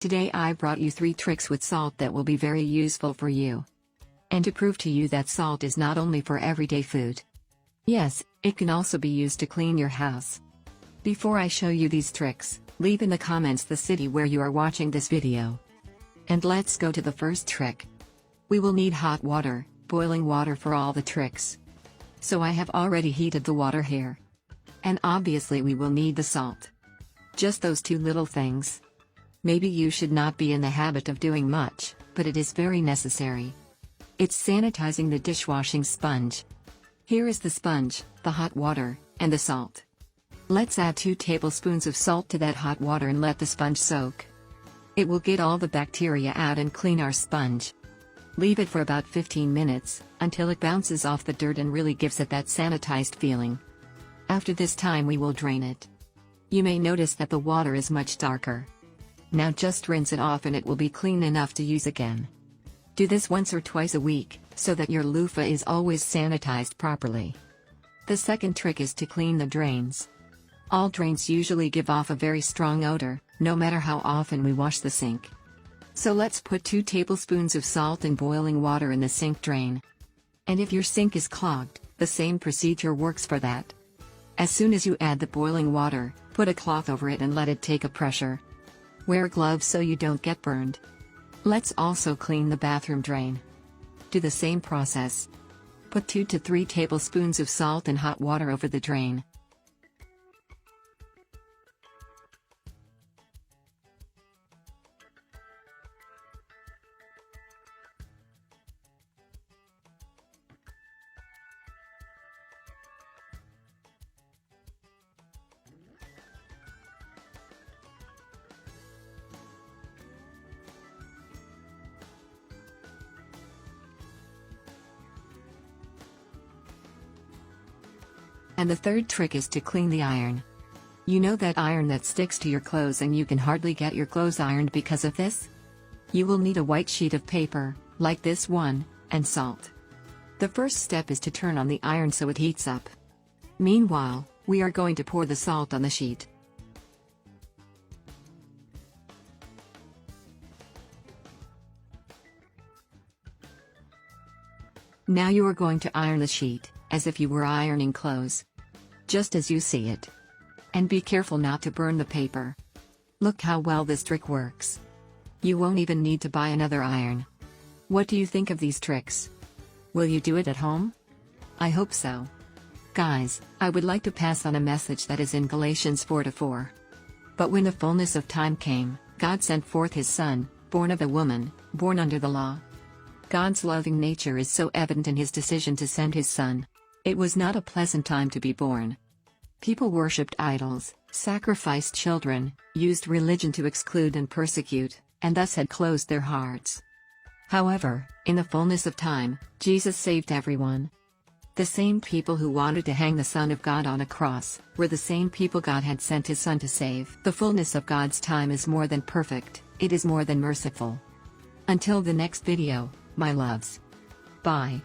Today I brought you 3 tricks with salt that will be very useful for you. And to prove to you that salt is not only for everyday food. Yes, it can also be used to clean your house. Before I show you these tricks, leave in the comments the city where you are watching this video. And let's go to the first trick. We will need hot water, boiling water for all the tricks. So I have already heated the water here. And obviously we will need the salt. Just those 2 little things. Maybe you should not be in the habit of doing much, but it is very necessary. It's sanitizing the dishwashing sponge. Here is the sponge, the hot water, and the salt. Let's add 2 tablespoons of salt to that hot water and let the sponge soak. It will get all the bacteria out and clean our sponge. Leave it for about 15 minutes, until it bounces off the dirt and really gives it that sanitized feeling. After this time we will drain it. You may notice that the water is much darker. Now just rinse it off and it will be clean enough to use again. Do this once or twice a week, so that your loofah is always sanitized properly. The second trick is to clean the drains. All drains usually give off a very strong odor, no matter how often we wash the sink. So let's put 2 tablespoons of salt and boiling water in the sink drain. And if your sink is clogged, the same procedure works for that. As soon as you add the boiling water, put a cloth over it and let it take a pressure. Wear gloves so you don't get burned. Let's also clean the bathroom drain. Do the same process. Put 2 to 3 tablespoons of salt and hot water over the drain. And the third trick is to clean the iron. You know that iron that sticks to your clothes and you can hardly get your clothes ironed because of this? You will need a white sheet of paper, like this one, and salt. The first step is to turn on the iron so it heats up. Meanwhile, we are going to pour the salt on the sheet. Now you are going to iron the sheet, as if you were ironing clothes. Just as you see it. And be careful not to burn the paper. Look how well this trick works. You won't even need to buy another iron. What do you think of these tricks? Will you do it at home? I hope so. Guys, I would like to pass on a message that is in Galatians 4:4. But when the fullness of time came, God sent forth his Son, born of a woman, born under the law. God's loving nature is so evident in his decision to send his Son. It was not a pleasant time to be born. People worshipped idols, sacrificed children, used religion to exclude and persecute, and thus had closed their hearts. However, in the fullness of time, Jesus saved everyone. The same people who wanted to hang the Son of God on a cross, were the same people God had sent his Son to save. The fullness of God's time is more than perfect, it is more than merciful. Until the next video, my loves. Bye.